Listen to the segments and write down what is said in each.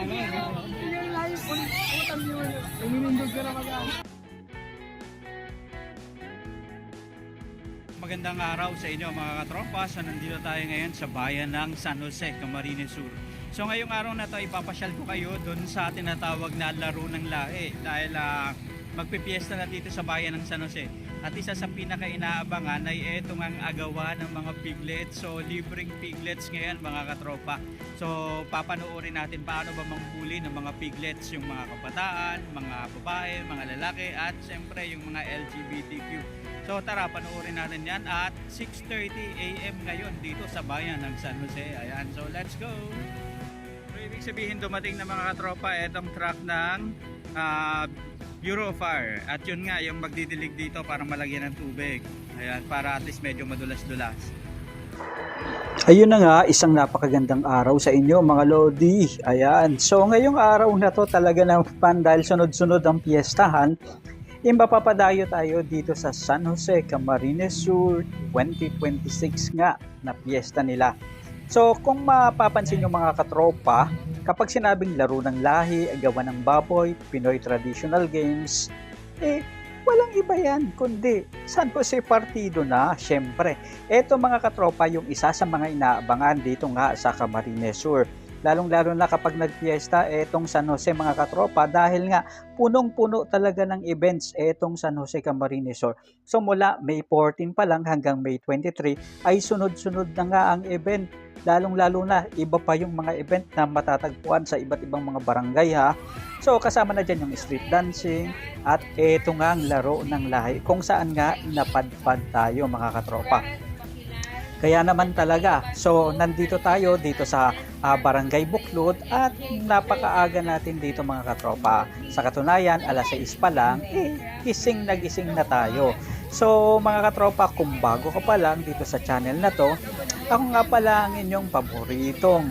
Magandang araw sa inyo mga katropa. So nandito tayo ngayon sa bayan ng San Jose, Camarines Sur. So ngayong araw na to ipapasyal ko kayo doon sa tinatawag na Laro ng Lahi dahil magpipiesta na dito sa bayan ng San Jose. At isa sa pinaka-inaabangan ay itong ang agawa ng mga piglets. So libreng piglets ngayon mga katropa. So papanoorin natin paano ba manghuli ng mga piglets yung mga kabataan, mga babae, mga lalaki at siyempre yung mga LGBTQ. So tara, panoorin natin yan at 6:30 AM ngayon dito sa bayan ng San Jose. Ayan, so let's go! So ibig sabihin dumating na mga katropa itong truck ng Bureau of Fire. At yun nga, yung magdidilig dito para malagyan ng tubig. Ayan, para at least medyo madulas-dulas. Ayun na nga, isang napakagandang araw sa inyo mga Lodi. Ayan, so ngayong araw na to talaga naman dahil sunod-sunod ang piyestahan. Mapapadayo tayo dito sa San Jose, Camarines Sur 2026 nga na piyesta nila. So kung mapapansin nyo mga katropa, kapag sinabing laro ng lahi, gawa ng baboy, Pinoy traditional games, walang iba yan kundi San Jose Partido na. Syempre, eto mga katropa yung isa sa mga inaabangan dito nga sa Camarines Sur. Lalong-lalo na kapag nagpiesta etong San Jose mga katropa dahil nga punong-puno talaga ng events etong San Jose Camarines Sur. So mula May 14 pa lang hanggang May 23 ay sunod-sunod na nga ang event. Lalong-lalo na iba pa yung mga event na matatagpuan sa iba't ibang mga barangay ha. So kasama na dyan yung street dancing at eto nga ang laro ng lahi kung saan nga napadpad tayo mga katropa. Kaya naman talaga, so nandito tayo dito sa Barangay Buklod at napakaaga natin dito mga katropa. Sa katunayan, alas 6 pa lang, gising na gising na tayo. So mga katropa, kung bago ka pa lang dito sa channel na to, ako nga pala ang inyong paboritong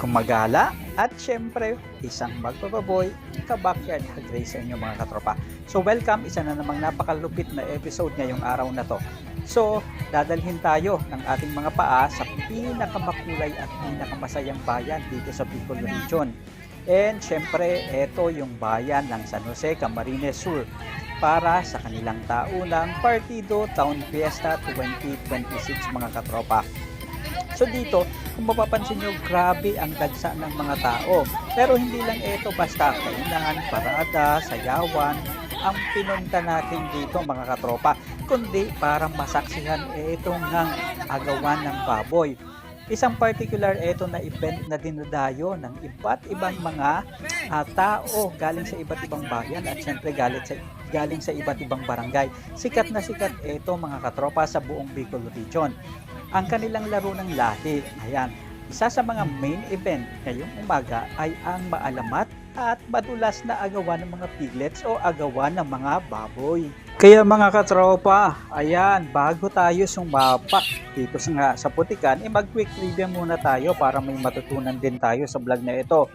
kumagala at syempre isang magpapaboy ka-backyard hagray sa inyo mga katropa. So welcome, isa na namang napakalupit na episode ngayong araw na to. So dadalhin tayo ng ating mga paa sa pinakamakulay at pinakamasayang bayan dito sa Bicol Region. And syempre ito yung bayan ng San Jose, Camarines Sur para sa kanilang taunang Partido Town Fiesta 2026 mga katropa. So dito, kung mapapansin nyo, grabe ang dagsa ng mga tao. Pero hindi lang ito basta kainan, parada, sayawan ang pinunta natin dito mga katropa, kundi para masaksihan itong ng agawan ng baboy. Isang particular ito na event na dinadayo ng iba't ibang mga tao galing sa iba't ibang bayan at syempre galing sa iba't ibang barangay. Sikat na sikat ito mga katropa sa buong Bicol Region. Ang kanilang laro ng lahi, ayan, isa sa mga main event ngayong umaga ay ang maalamat at madulas na agawan ng mga piglets o agawan ng mga baboy. Kaya mga katropa, ayan, bago tayo sumapak dito sa putikan, mag-quick review muna tayo para may matutunan din tayo sa vlog na ito.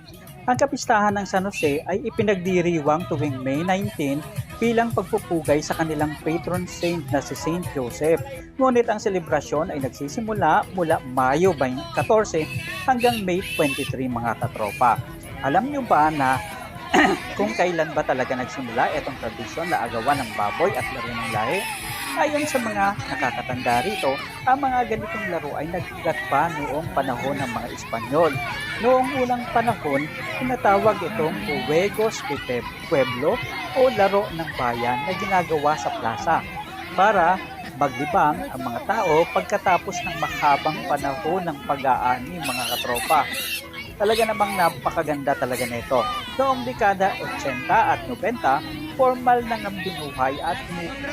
Ang kapistahan ng San Jose ay ipinagdiriwang tuwing May 19 bilang pagpupugay sa kanilang patron saint na si Saint Joseph. Ngunit ang selebrasyon ay nagsisimula mula Mayo 14 hanggang May 23 mga katropa. Alam nyo ba na kung kailan ba talaga nagsimula itong tradisyon na agawan ng baboy at laro ng lahi? Ayon sa mga nakakatanda rito, ang mga ganitong laro ay nagsigat pa noong panahon ng mga Espanyol. Noong unang panahon, tinatawag itong Juegos de Pueblo o laro ng bayan na ginagawa sa plaza para maglibang ang mga tao pagkatapos ng mahabang panahon ng pag-aani mga katropa. Talaga namang napakaganda talaga nito. Noong dekada 80 at 90, formal na ng binuhay at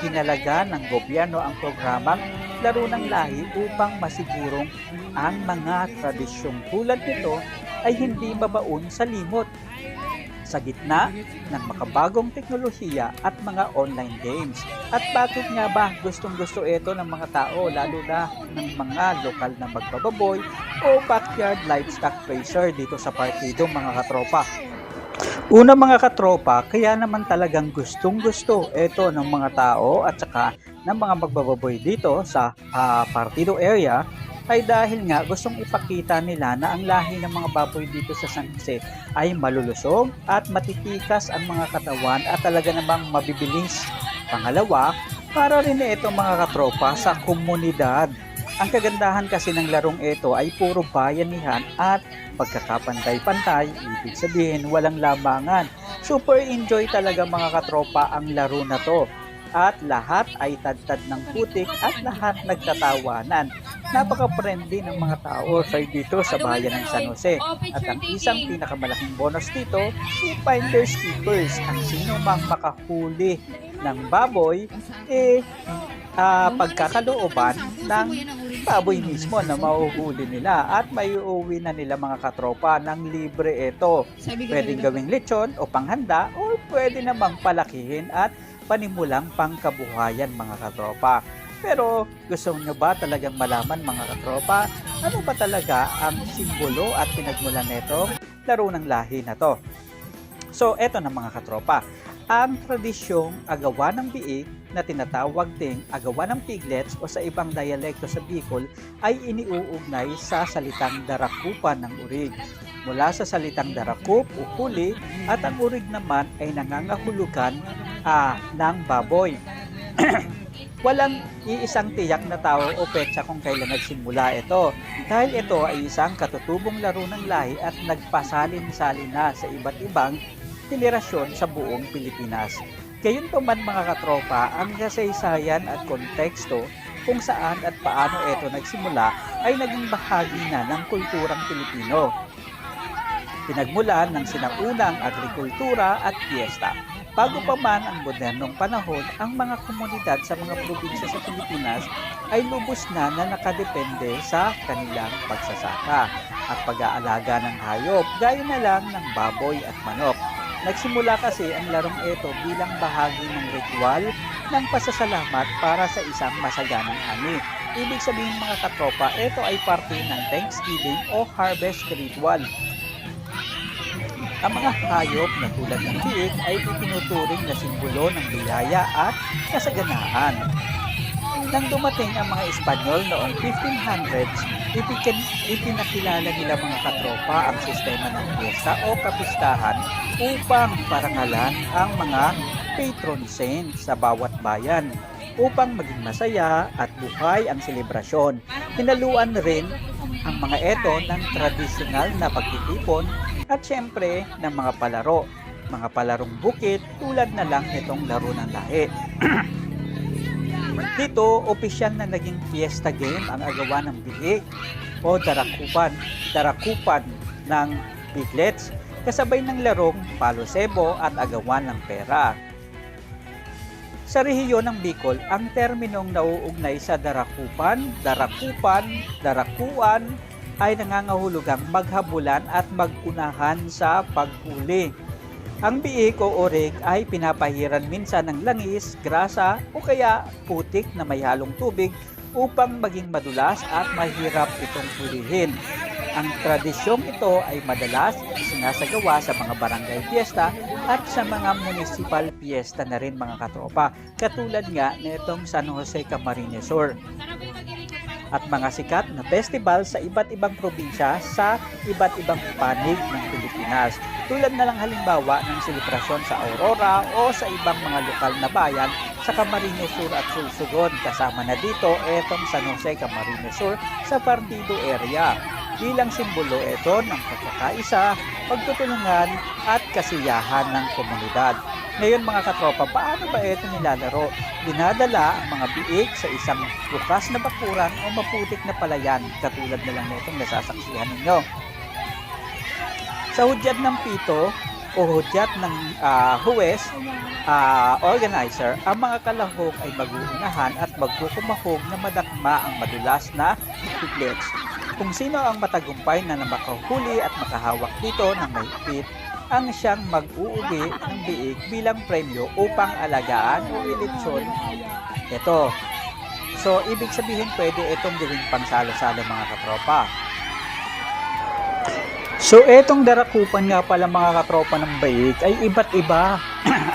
kinalaga ng gobyerno ang programang laro ng lahi upang masigurong ang mga tradisyong tulad nito ay hindi mabaon sa limot. Sa gitna ng makabagong teknolohiya at mga online games. At bakit nga ba gustong-gusto ito ng mga tao lalo na ng mga lokal na magbababoy o backyard livestock racer dito sa partido mga katropa? Una mga katropa, kaya naman talagang gustong-gusto ito ng mga tao at saka ng mga magbababoy dito sa partido area ay dahil nga gustong ipakita nila na ang lahi ng mga baboy dito sa San Jose ay malulusog at matitikas ang mga katawan at talaga namang mabibilis. Pangalawa, para rin ito mga katropa sa komunidad. Ang kagandahan kasi ng larong ito ay puro bayanihan at pagkakapantay-pantay, ibig sabihin walang lamangan. Super enjoy talaga mga katropa ang laro na to. At lahat ay tad-tad ng putik at lahat nagtatawanan. Napaka-friendly ng mga tao dito sa bayan ng San Jose. At ang isang pinakamalaking bonus dito, si Finders Keepers. Ang sino mang makahuli ng baboy, pagkakalooban ng baboy mismo na mahuhuli nila at may uuwi na nila mga katropa ng libre ito. Pwedeng gawing lechon o panghanda o pwede namang palakihin at panimulang pangkabuhayan mga katropa. Pero gusto nyo ba talagang malaman mga katropa, ano ba talaga ang simbolo at pinagmulan nito laro ng lahi na to? So eto na mga katropa, ang tradisyong agawan ng biik na tinatawag ding agawan ng piglets o sa ibang dialekto sa Bicol ay iniuugnay sa salitang darakupan ng urig. Mula sa salitang darakup o huli at ang urig naman ay nangangahulugan ng baboy. Walang iisang tiyak na tao o petsa kung kailan nagsimula ito dahil ito ay isang katutubong laro ng lahi at nagpasalin-salin na sa iba't ibang henerasyon sa buong Pilipinas. Gayunpaman mga katropa, ang kasaysayan at konteksto kung saan at paano ito nagsimula ay naging bahagi na ng kulturang Pilipino. Pinagmulan ng sinaunang agrikultura at piyesta. Bago pa man ang modernong panahon, ang mga komunidad sa mga probinsya sa Pilipinas ay lubos na nakadepende sa kanilang pagsasaka at pag-aalaga ng hayop, gaya na lang ng baboy at manok. Nagsimula kasi ang larong ito bilang bahagi ng ritual ng pasasalamat para sa isang masaganang ani. Ibig sabihin mga katropa, ito ay parte ng Thanksgiving o harvest ritual. Ang mga hayop na tulad ng biik ay itinuturing na simbolo ng biyaya at kasaganaan. Nang dumating ang mga Espanyol noong 1500s, ipinakilala nila mga katropa ang sistema ng piyesta o kapistahan upang parangalan ang mga patron saint sa bawat bayan upang maging masaya at buhay ang selebrasyon. Hinaluan rin ang mga ito ng tradisyonal na pagtitipon at syempre ng mga palaro, mga palarong bukit tulad na lang itong laro ng lahi. Dito, opisyal na naging fiesta game ang agawan ng biik o darakupan ng piglets, kasabay ng larong palo-sebo at agawan ng pera. Sa rehiyon ng Bicol, ang terminong nauugnay sa darakupan, darakuan ay nangangahulugang maghabulan at magunahan sa paghuli. Ang biik o urig ay pinapahiran minsan ng langis, grasa o kaya putik na may halong tubig upang maging madulas at mahirap itong hulihin. Ang tradisyong ito ay madalas sinasagawa sa mga barangay fiesta at sa mga municipal fiesta na rin mga katropa, katulad nga nitong San Jose Camarines Sur at mga sikat na festival sa iba't ibang probinsya sa iba't ibang panig ng Pilipinas. Tulad na lang halimbawa ng selebrasyon sa Aurora o sa ibang mga lokal na bayan sa Camarines Sur at Sulsugon. Kasama na dito etong San Jose Camarines Sur sa Partido area. Bilang simbolo ito ng pagkakaisa, pagtutulungan at kasiyahan ng komunidad. Ngayon mga katropa, paano ba ito nilalaro? Dinadala ang mga biik sa isang bukas na bakuran o maputik na palayan, katulad na lang nitong nasasaksihan ninyo. Sa hudyat ng pito o hudyat ng huwes, organizer, ang mga kalahok ay mag-uunahan at magkukumahog na madakma ang madulas na piglets. Kung sino ang matagumpay na makahuli at makahawak dito ng mahigpit, ang siyang mag-uuwi ng biik bilang premyo upang alagaan o ilitsyon ito. So, ibig sabihin pwede itong gawing pangsalo-salo mga katropa. So, etong darakupan nga pala mga katropa ng biik ay iba't iba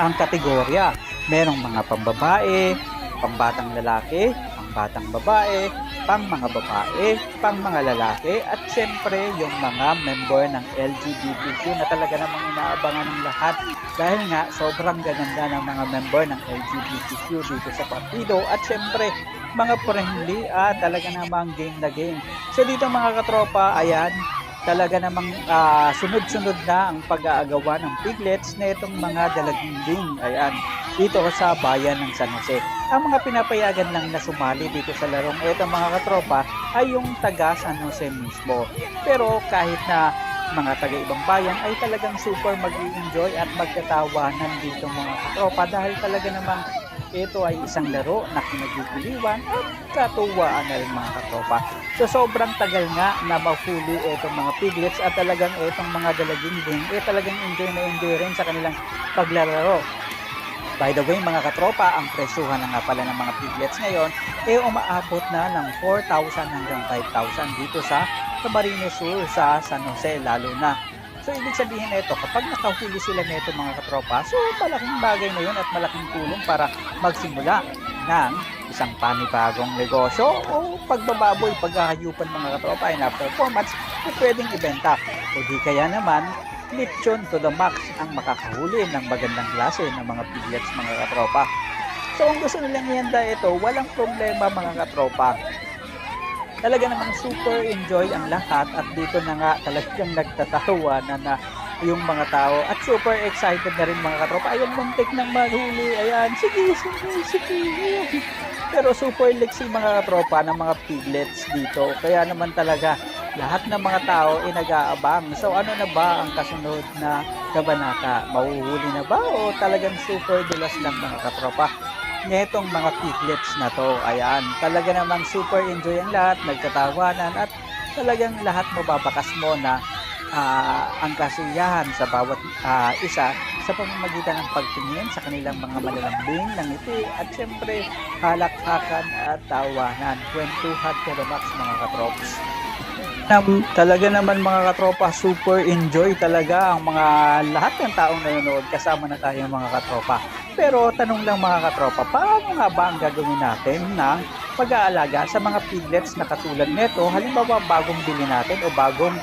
ang kategorya. Merong mga pambabae, pambatang lalaki, batang babae, pang mga babae, pang mga lalaki, at syempre yung mga member ng LGBTQ na talaga namang inaabangan ng lahat dahil nga sobrang gaganda ng mga member ng LGBTQ dito sa partido at syempre mga friendly at talaga namang game na game. So dito mga katropa, ayan, talaga namang sunod-sunod na ang pag-aagawa ng piglets na itong mga dalagimbing. Ayan, dito sa bayan ng San Jose. Ang mga pinapayagan lang na sumali dito sa larong ito mga katropa ay yung taga San Jose mismo. Pero kahit na mga taga ibang bayan ay talagang super mag-i-enjoy at magtatawanan dito mga katropa dahil talaga namang ito ay isang laro na kinagigiliwan at katuwaan na rin mga katropa. So sobrang tagal nga na mahuli itong mga piglets at talagang itong mga dalagimbing talagang enjoy na enjoy rin sa kanilang paglalaro. By the way mga katropa, ang presyuhan na nga pala ng mga piglets ngayon umaabot na ng 4,000 hanggang 5,000 dito sa Camarines Sur sa San Jose lalo na. So ibig sabihin nito, kapag nakahuli sila nito mga katropa, so malaking bagay na yun at malaking tulong para magsimula ng isang panibagong negosyo o pagbababoy, paghahayupan mga katropa ay na performance na pwedeng ibenta. O di kaya naman, lechon to the max ang makakahuli ng magandang klase ng mga piglets mga katropa. So kung gusto nilang ihanda ito, walang problema mga katropa. Talaga namang super enjoy ang lahat at dito na nga talagang nagtatawa na yung mga tao at super excited na rin mga katropa. Ayan, muntik ng mahuli. Ayan, sige. Pero super liksi mga katropa ng mga piglets dito. Kaya naman talaga lahat ng mga tao nag-aabang. So ano na ba ang kasunod na kabanata? Mahuhuli na ba o talagang super dulas lang mga katropa? Netong mga piglets na to, ayan, talaga namang super enjoy ang lahat, nagtatawanan at talagang lahat mababakas mo na ang kasiyahan sa bawat isa sa pamamagitan ng pagtingin sa kanilang mga malalambing ng ngiti at syempre halakhakan at tawanan, kwentuhan to the max mga katrops. Talaga naman mga katropa, super enjoy talaga ang mga lahat ng taong nanonood, kasama na tayo mga katropa. Pero tanong lang mga katropa, paano nga ba ang gagawin natin ng pag-aalaga sa mga piglets na katulad nito? Halimbawa bagong bili natin o bagong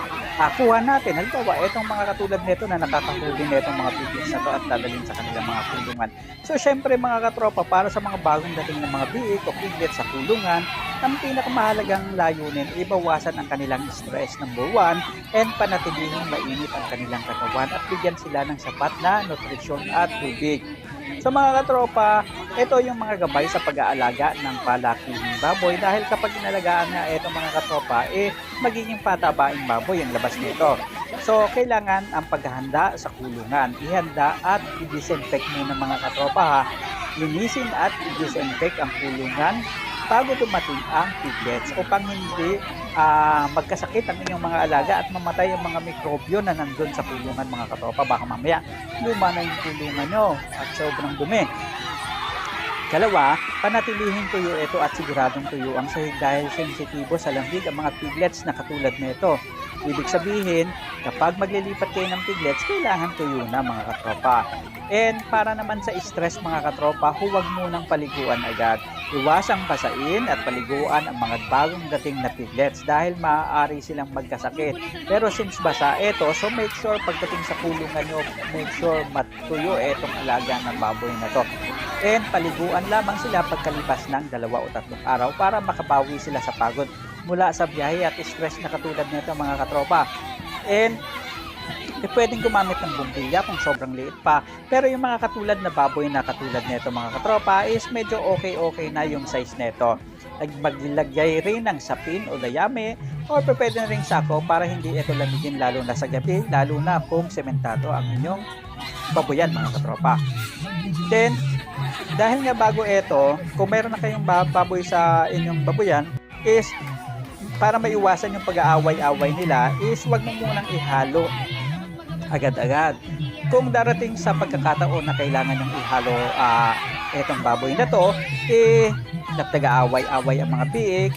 kuha natin. Halimbawa itong mga katulad nito na nakakahuli nitong mga piglets na to at dadalhin sa kanilang mga kulungan. So syempre mga katropa, para sa mga bagong dating ng mga biik o piglets sa kulungan, ang pinakamahalagang layunin ibawasan ang kanilang stress number 1 and panatilihing mainit ang kanilang katawan at bigyan sila ng sapat na nutrisyon at tubig. So mga katropa, ito yung mga gabay sa pag-aalaga ng palaking baboy dahil kapag inalagaan na itong mga katropa, magiging patabaing baboy ang labas nito. So kailangan ang paghahanda sa kulungan, ihanda at i-disinfect muna mga katropa ha. Linisin at i-disinfect ang kulungan bago dumating ang piglets upang hindi magkasakit ang inyong mga alaga at mamatay ang mga mikrobyo na nandun sa kulungan mga katropa. Baka mamaya luma na yung kulungan nyo at sobrang dumi. Dalawa, panatilihin tuyo ito at siguradong tuyo ang sahig dahil sensitibo sa lamig ang mga piglets na katulad nito. Ibig sabihin, kapag maglilipat kayo ng piglets, kailangan tuyo na mga katropa. And para naman sa stress mga katropa, huwag munang paliguan agad. Iwasang basain at paliguan ang mga bagong dating na piglets dahil maaari silang magkasakit. Pero since basa ito, so make sure pagdating sa kulungan nyo, make sure matuyo itong alaga ng baboy na to. And paliguan lamang sila pagkalipas ng 2 o 3 araw para makabawi sila sa pagod mula sa biyahe at stress na katulad nito mga katropa. And pwedeng gumamit ng bumbilya kung sobrang liit pa. Pero yung mga katulad na baboy na katulad nito mga katropa is medyo okay na yung size nito. Maglagay rin ng sapin o dayame o pwede na rin sako para hindi ito lamigin lalo na sa gabi, lalo na kung sementado ang inyong baboyan mga katropa. Then, dahil nga bago ito, kung meron na kayong baboy sa inyong baboyan, is para maiwasan yung pag-aaway-away nila, is wag mo munang ihalo agad-agad. Kung darating sa pagkakataon na kailangan yung ihalo etong baboy na to, nagtag-aaway-away ang mga biik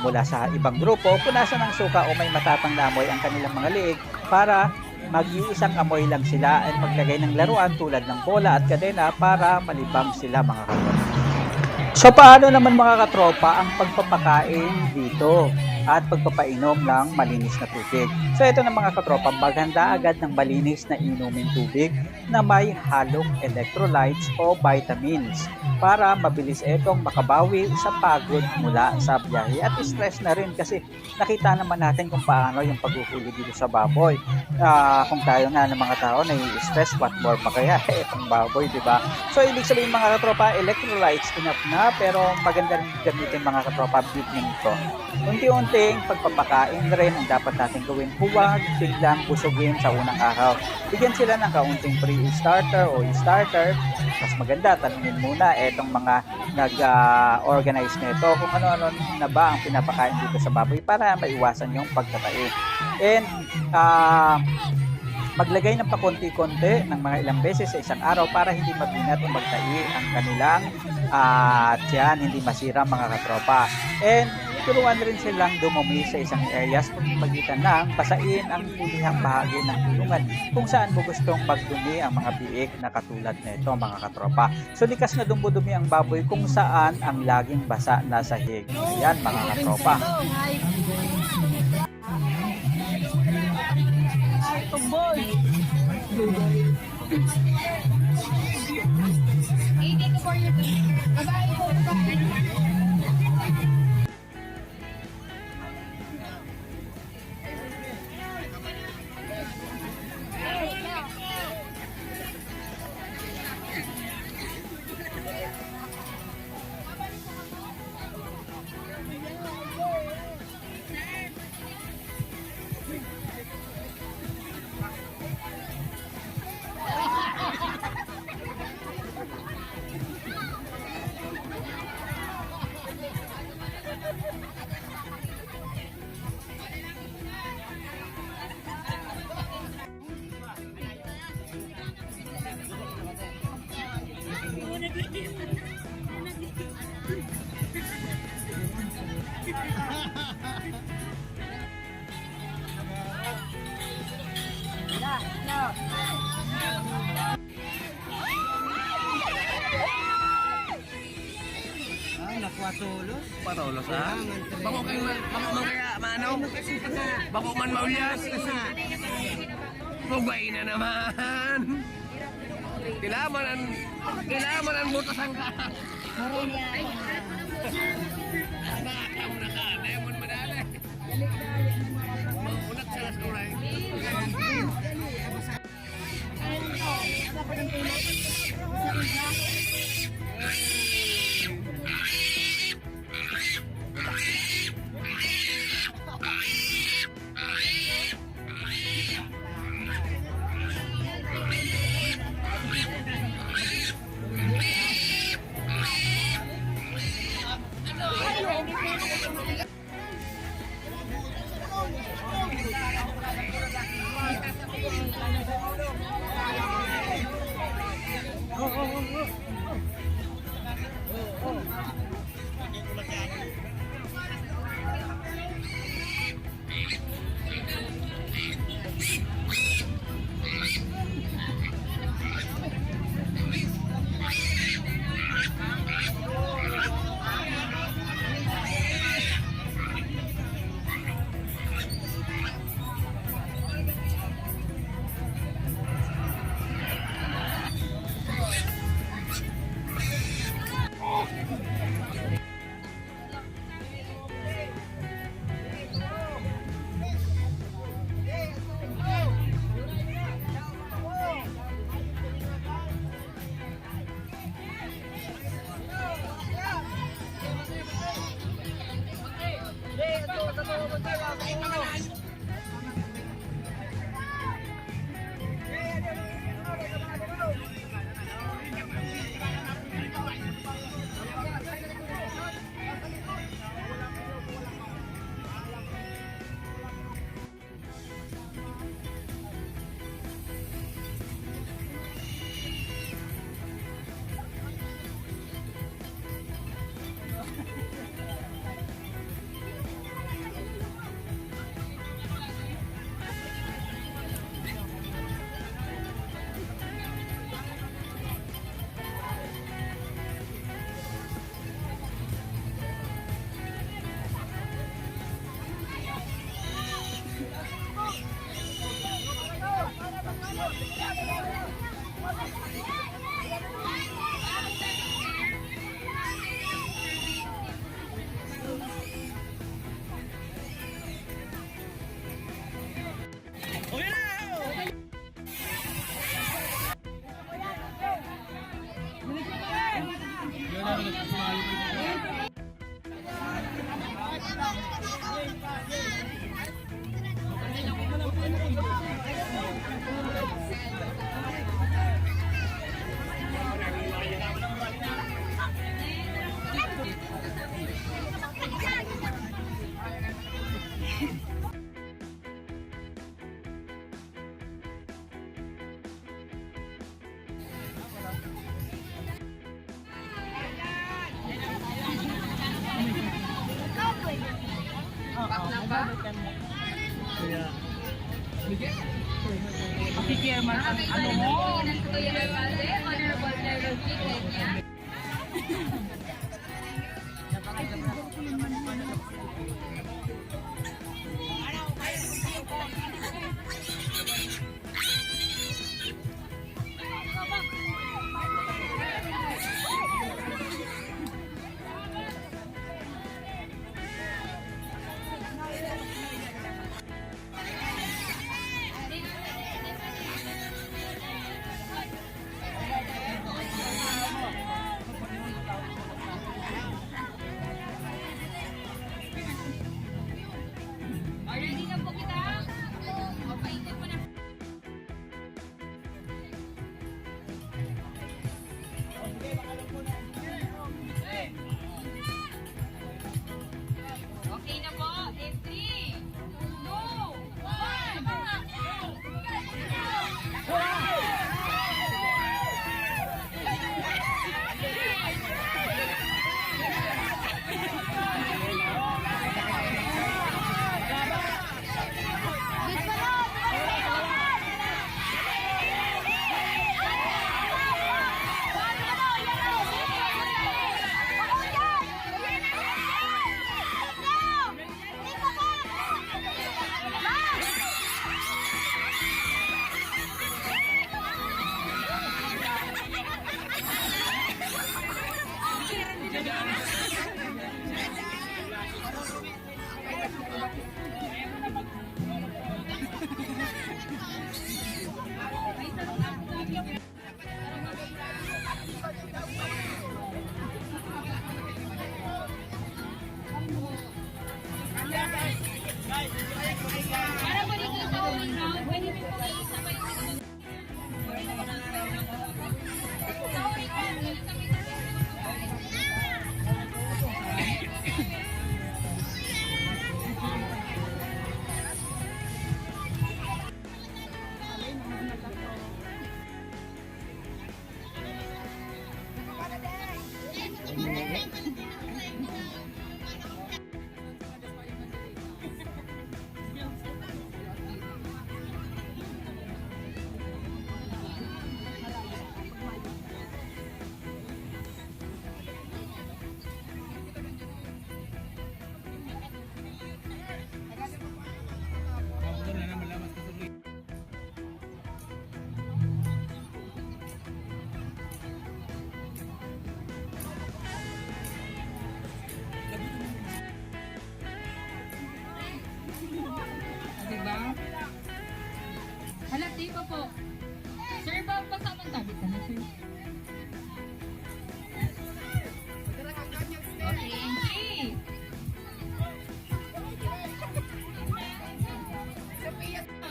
mula sa ibang grupo, punasan ng suka o may matatang na amoy ang kanilang mga liig para mag-iisang amoy lang sila at maglagay ng laruan tulad ng bola at kadena para malibang sila mga katropa. So paano naman mga katropa ang pagpapakain dito at pagpapainom ng malinis na tubig? So ito na mga katropa, maghanda agad ng malinis na inuming tubig na may halong electrolytes o vitamins para mabilis itong makabawi sa pagod mula sa biyahe at stress na rin kasi nakita naman natin kung paano yung paghuhuli dito sa baboy. Kung tayo nga ng mga tao nai-stress, what more pa kaya itong baboy, di ba? So ibig sabihin mga katropa, electrolytes enough na, pero maganda rin gamitin mga katropa vitamin ko. Unti-unting pagpapakain rin ang dapat natin gawin. Huwag biglang busugin sa unang araw. Bigyan sila ng kaunting pre-starter o starter. Mas maganda, tanungin muna etong mga nag-organize nito kung ano-ano na ba ang pinapakain dito sa baboy para maiwasan yung pagtatai. And maglagay ng pakonti-konti ng mga ilang beses sa isang araw para hindi magbinat o magtai ang kanilang tiyan, hindi masira mga katropa. And turuan rin silang dumumi sa isang areas magitan ng pasain ang pulihang bahagi ng kulungan kung saan mo gustong magdumi ang mga biik na katulad nito mga katropa. So likas na dumudumi ang baboy kung saan ang laging basa na sahig. Ayan mga katropa. Patulos ha? Bako kayo man kaya mano? Bako man maulyas? Bugay na naman! Kailaman ang butasan ka! Nakakam na ka! Lemon madali! Maunak sa las kuray! Kaya, Chairman, ano mo? Ready na po kita? Okay, hindi po na. Okay na po. In 3, 2. Para po dito sa one round, pwede po po isabay sa diba? Hala, di pa po. Sir, pasamang tabi ka na, sir. Okay, in 3.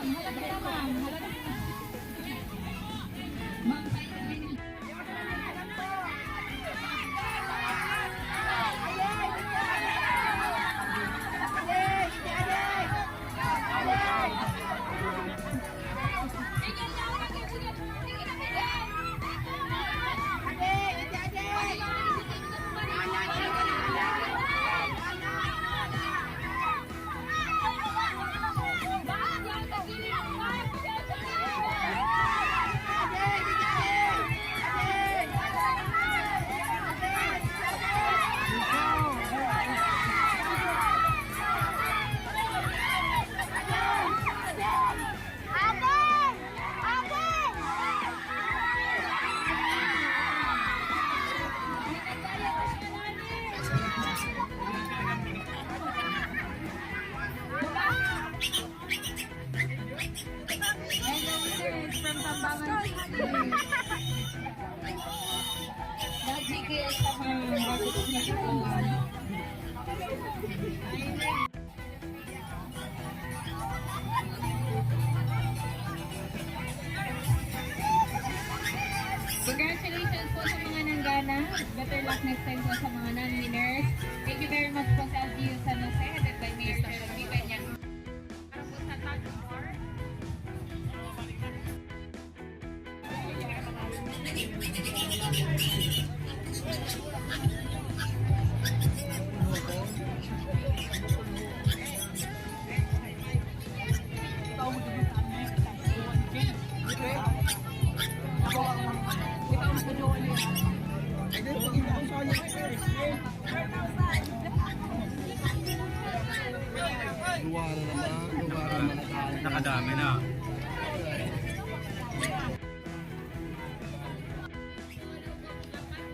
Halata ka, ma'am. Halata ka. Ma'am, kayo. GKS naman bakit nagkakuhan. Congratulations po sa mga nanggana. Better luck next time po sa mga non-winners. Thank you very much po sa LGU San Jose, headed by Mayor Jeremy Peña. Para po sa tag 4. Madami na.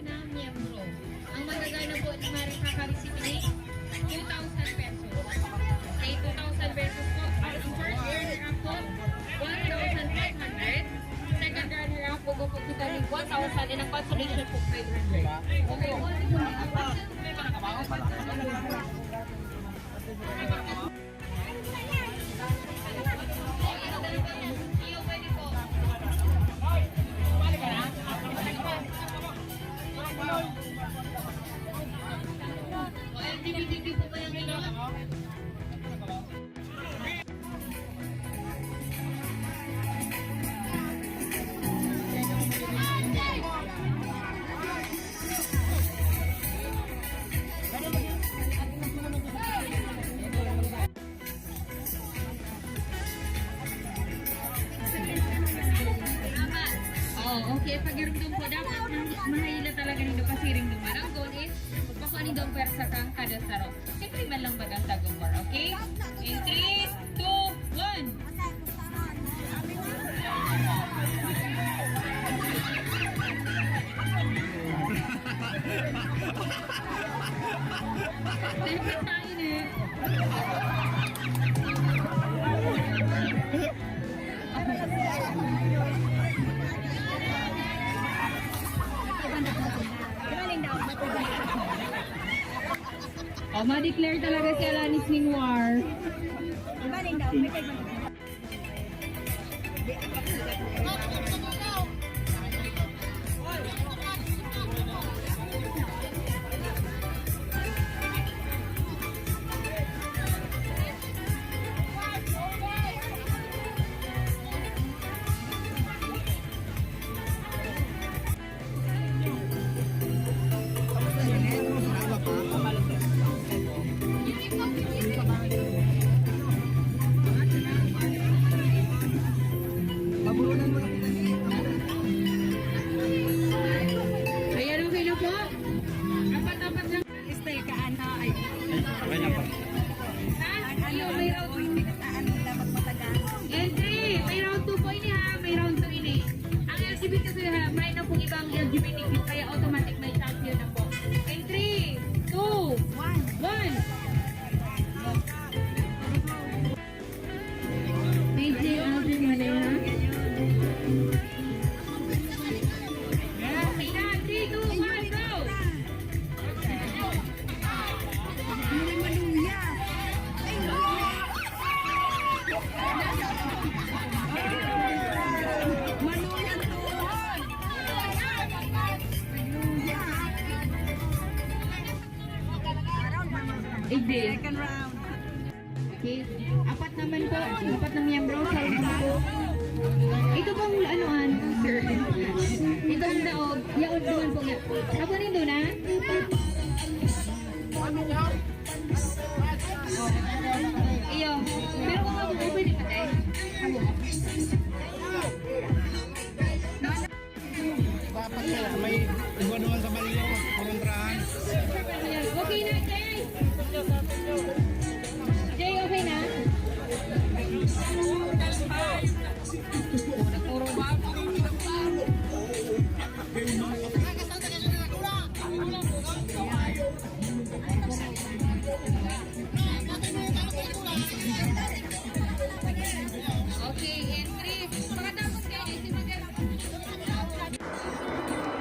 Na miyembro. Ang magagana po ni Maring Kakarisip ni 2,000 pesos. Okay, 2,000 pesos po. Ang first runner-up po, 1,500. Second runner-up po po kita ni 1,000 and ang consolation po 500. Okay, iyo pwede po. LGBT po ba yung ino? Oh, okay. Pagirumdum po dapat mahila talaga nito kasi ringduman. Ang goal is pakuanin daw persa kang kada saro. Siyempre man lang bagang tagumpar, okay? In 3, 2, 1. Dapat tayo na. Oh, ma-declare talaga si Alanis ning war. Ayan, okay na po. Apat-apat lang. Okay lang po. Ha? Iyo, may round 2. Entry! May round 2 po ini ha. May round 2 ini. Ang LGBT kasi ha, may na pong ibang LGBTQ kaya automatic may champion na po. Entry! 2, 1. AJ Alvin Manila. Okay na, 3, 2, 1, go! Second round. Okay. Apat naman po. Apat na miyembro sa una po. Ito pong anuan, sir. Ito ang daog. Yaon doon po nga. Ako nito na. Iyo. Pero kung ako pwede pa tayo. May iwan-iwan sa baliyo, kuruntrahan. Okay na, Jay. Jay, okay na? Okay, entry. Pagkatapos kayo, isip mo dyan.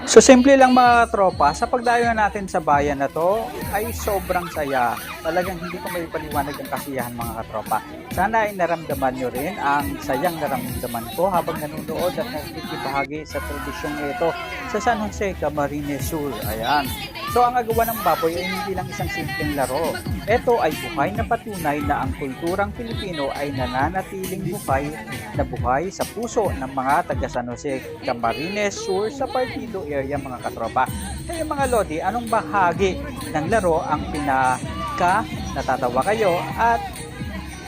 So simple lang mga tropa, sa pagdayo natin sa bayan na to ay sobrang saya. Talagang hindi ko may paliwanag ang kasiyahan mga katropa. Sana ay naramdaman nyo rin ang sayang naramdaman ko habang nanonood at nakikibahagi sa tradisyong ito sa San Jose, Camarines Sur. Ayan. So ang agawan ng baboy ay hindi lang isang simpleng laro. Ito ay buhay na patunay na ang kulturang Pilipino ay nananatiling buhay sa puso ng mga taga San Jose, Camarines Sur sa Partido area mga katropa. Kaya mga lodi, anong bahagi ng laro ang pinaka natatawa kayo at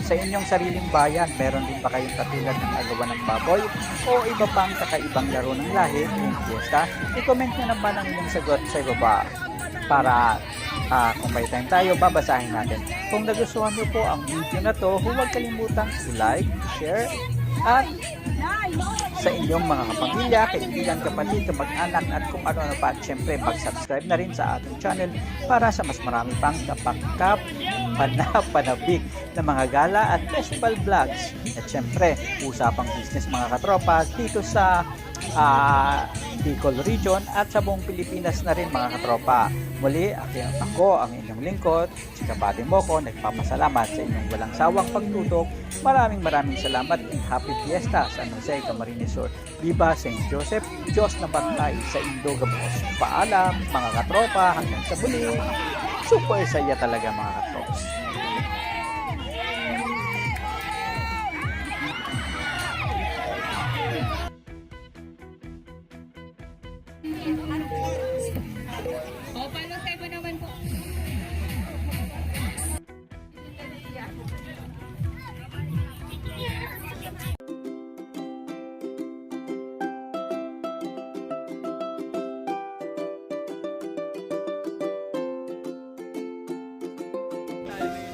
sa inyong sariling bayan, meron din ba kayong katulad ng agawan ng baboy o iba pang kakaibang laro ng lahi o fiesta? I-comment nyo naman ang inyong sagot sa ibaba. para kung may time tayo, babasahin natin. Kung nagustuhan niyo po ang video na to, huwag kalimutang i-like, share, at sa inyong mga kapamilya, kaibigan, kapatid, kamag-anak at kung ano pa. At syempre, mag-subscribe na rin sa ating channel para sa mas marami pang panabik na mga gala at festival vlogs. At syempre, usapang business mga katropa dito sa Bicol Region at sa buong Pilipinas na rin mga katropa. Muli, ako ang inyong lingkod, si Kabady Moko, nagpapasalamat sa inyong walang sawang pagtutok. Maraming salamat and happy fiesta sa San Jose, Camarines Sur. Viva St. Joseph, Diyos na bantay sa Indo Gabos. Paalam mga katropa, hanggang sa muli. Super saya talaga mga katrops. O, paano tayo pa naman po? Tayo